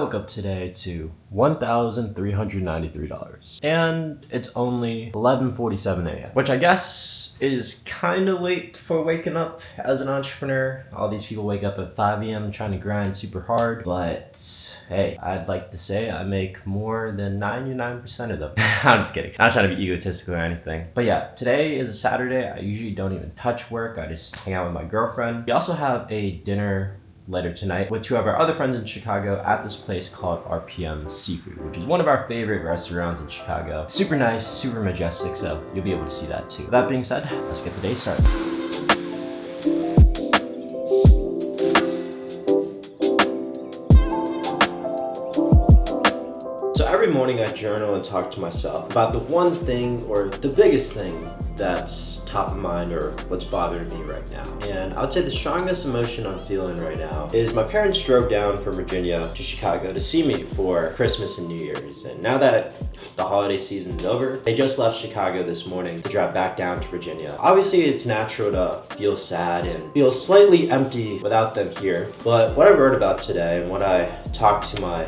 woke up today to $1,393. And it's only 11:47 a.m. Which I guess is kind of late for waking up as an entrepreneur. All these people wake up at 5 a.m. trying to grind super hard. But hey, I'd like to say I make more than 99% of them. I'm just kidding. I'm not trying to be egotistical or anything. But yeah, today is a Saturday. I usually don't even touch work. I just hang out with my girlfriend. We also have a dinner later tonight with two of our other friends in Chicago at this place called RPM Seafood, which is one of our favorite restaurants in Chicago. Super nice, super majestic, so you'll be able to see that too. With that being said, let's get the day started. So every morning I journal and talk to myself about the one thing or the biggest thing that's top of mind or what's bothering me right now. And I would say the strongest emotion I'm feeling right now is my parents drove down from Virginia to Chicago to see me for Christmas and New Year's. And now that the holiday season is over, they just left Chicago this morning to drive back down to Virginia. Obviously, it's natural to feel sad and feel slightly empty without them here. But what I wrote about today and what I talked to my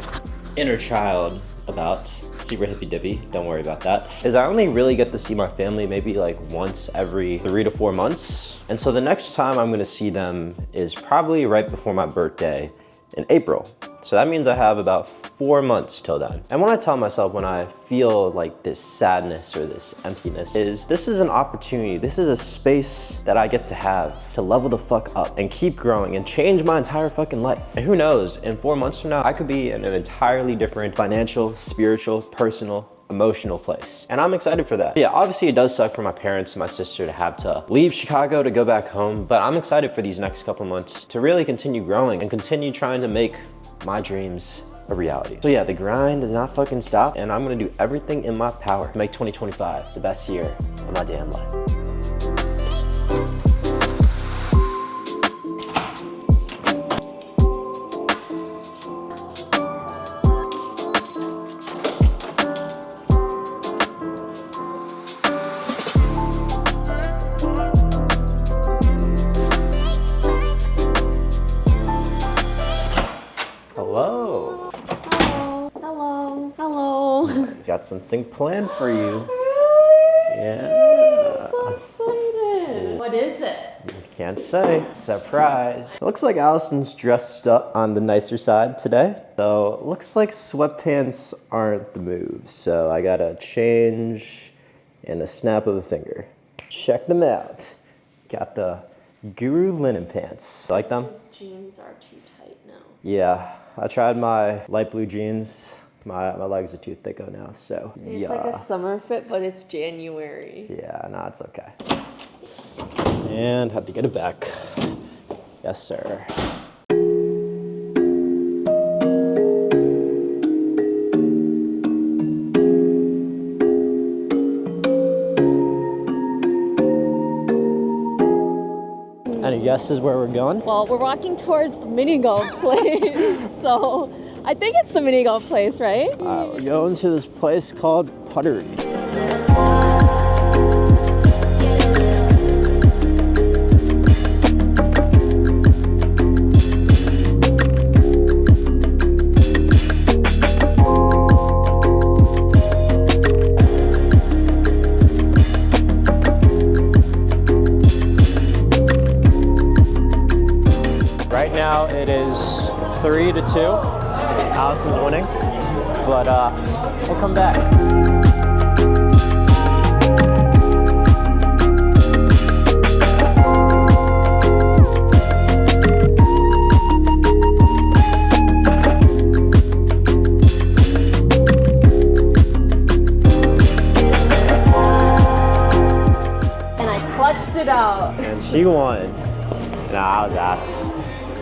inner child about, super hippy dippy, don't worry about that, is I only really get to see my family maybe like once every 3 to 4 months. And so the next time I'm gonna see them is probably right before my birthday in April. So that means I have about 4 months till then. And what I tell myself when I feel like this sadness or this emptiness is this is an opportunity, this is a space that I get to have to level the fuck up and keep growing and change my entire fucking life. And who knows, in 4 months from now, I could be in an entirely different financial, spiritual, personal, emotional place. And I'm excited for that. Yeah, obviously it does suck for my parents and my sister to have to leave Chicago to go back home, but I'm excited for these next couple months to really continue growing and continue trying to make my dreams a reality. So yeah, the grind does not fucking stop, and I'm gonna do everything in my power to make 2025 the best year of my damn life. Hello. Hello. Hello. Hello. Got something planned for you. Yeah. I'm so excited. What is it? Can't say. Surprise. It looks like Allison's dressed up on the nicer side today. So it looks like sweatpants aren't the move. So I got a change and a snap of a finger. Check them out. Got the Guru linen pants. Like them? These jeans are too tight now. Yeah. I tried my light blue jeans. My legs are too thick now, so It's yeah. like a summer fit, but it's January. Yeah, no, it's okay. And had to get it back. Yes, sir. Any guesses where we're going? Well, we're walking towards the mini golf place, so I think it's the mini golf place, right? We're going to this place called Puttery. Right now it is 3-2. Allison's winning, but we'll come back. And I clutched it out. And she won. Nah, I was ass.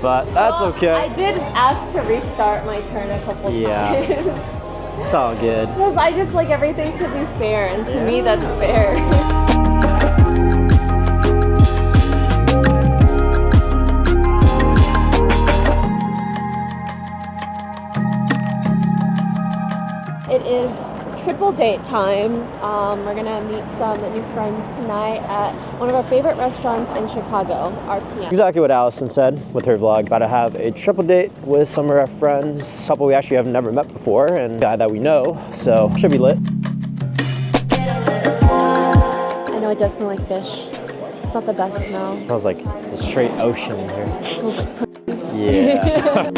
But that's Well, okay. I did ask to restart my turn a couple times. It's all good. Because I just like everything to be fair, and to me that's fair. It is triple date time. We're gonna meet some new friends tonight at one of our favorite restaurants in Chicago, RPM. Exactly what Allison said with her vlog. About to have a triple date with some of our friends. A couple we actually have never met before and a guy that we know, so should be lit. I know it does smell like fish. It's not the best smell. It smells like the straight ocean in here. It smells like Yeah.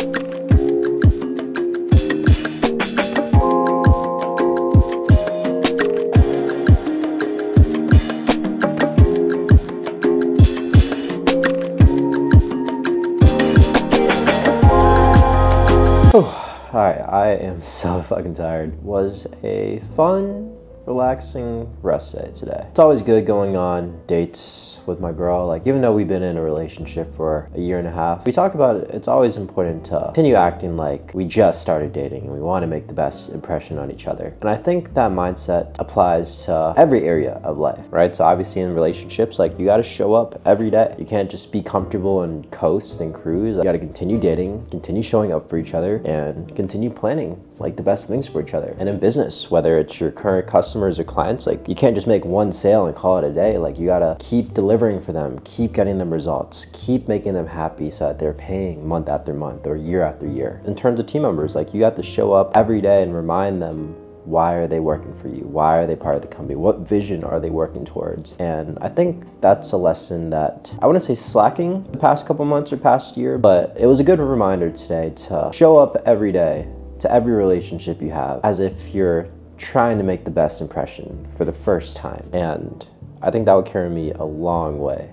Alright, I am so fucking tired. Was a fun, relaxing rest day today. It's always good going on dates with my girl. Like, even though we've been in a relationship for a year and a half, we talk about it. It's always important to continue acting like we just started dating and we want to make the best impression on each other. And I think that mindset applies to every area of life, right? So obviously in relationships, like, you got to show up every day. You can't just be comfortable and coast and cruise. You got to continue dating, continue showing up for each other, and continue planning like the best things for each other. And in business, whether it's your current customers or clients, like, you can't just make one sale and call it a day. Like, you gotta keep delivering for them, keep getting them results, keep making them happy so that they're paying month after month or year after year. In terms of team members, like, you have to show up every day and remind them, why are they working for you? Why are they part of the company? What vision are they working towards? And I think that's a lesson that I wouldn't say slacking the past couple months or past year, but it was a good reminder today to show up every day to every relationship you have as if you're trying to make the best impression for the first time. And I think that would carry me a long way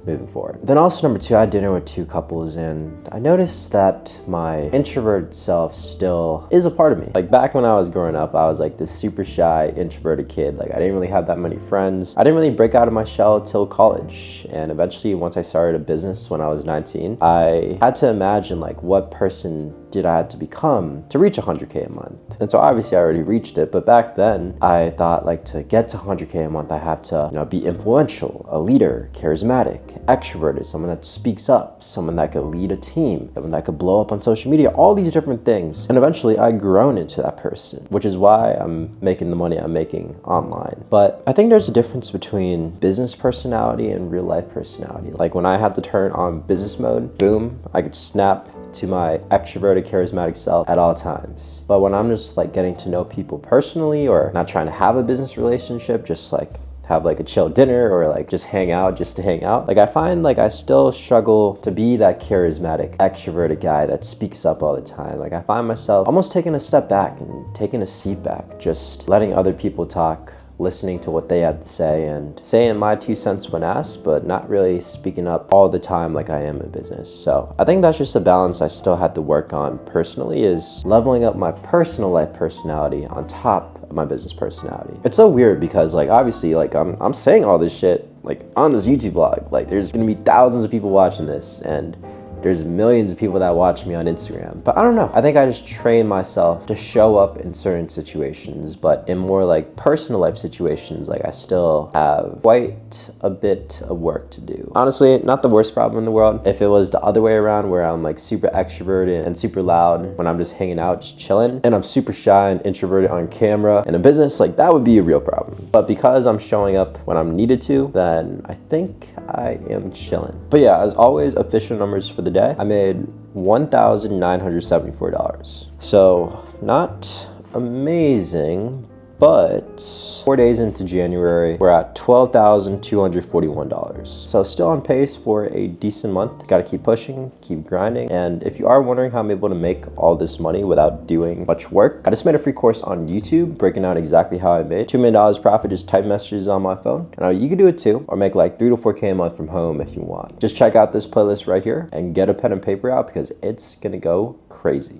moving forward. Then also number two, I had dinner with two couples and I noticed that my introverted self still is a part of me. Like, back when I was growing up, I was like this super shy, introverted kid. Like, I didn't really have that many friends. I didn't really break out of my shell till college. And eventually, once I started a business when I was 19, I had to imagine, like, what person did I have to become to reach 100K a month? And so obviously I already reached it, but back then I thought, like, to get to 100K a month, I have to, be influential, a leader, charismatic, extroverted, someone that speaks up, someone that could lead a team, someone that could blow up on social media, all these different things. And eventually I'd grown into that person, which is why I'm making the money I'm making online. But I think there's a difference between business personality and real life personality. Like, when I had to turn on business mode, boom, I could snap to my extroverted, charismatic self at all times. But when I'm just like getting to know people personally, or not trying to have a business relationship, just like have like a chill dinner or like just hang out just to hang out, like, I find like I still struggle to be that charismatic, extroverted guy that speaks up all the time. Like, I find myself almost taking a step back and taking a seat back, just letting other people talk, listening to what they had to say and saying my 2 cents when asked, but not really speaking up all the time like I am in business. So I think that's just a balance I still had to work on personally, is leveling up my personal life personality on top of my business personality. It's so weird because, like, obviously, like, I'm saying all this shit like on this YouTube vlog. Like, there's gonna be thousands of people watching this and there's millions of people that watch me on Instagram. But I don't know. I think I just train myself to show up in certain situations, but in more like personal life situations, like, I still have quite a bit of work to do. Honestly, not the worst problem in the world. If it was the other way around, where I'm like super extroverted and super loud when I'm just hanging out, just chilling, and I'm super shy and introverted on camera and in business, like, that would be a real problem. But because I'm showing up when I'm needed to, then I think I am chilling. But yeah, as always, official numbers for the day. I made $1,974. So not amazing, but 4 days into January, we're at $12,241. So still on pace for a decent month. Gotta keep pushing, keep grinding. And if you are wondering how I'm able to make all this money without doing much work, I just made a free course on YouTube breaking down exactly how I made $2 million profit, just type messages on my phone. And you can do it too, or make like 3 to 4K a month from home if you want. Just check out this playlist right here and get a pen and paper out, because it's gonna go crazy.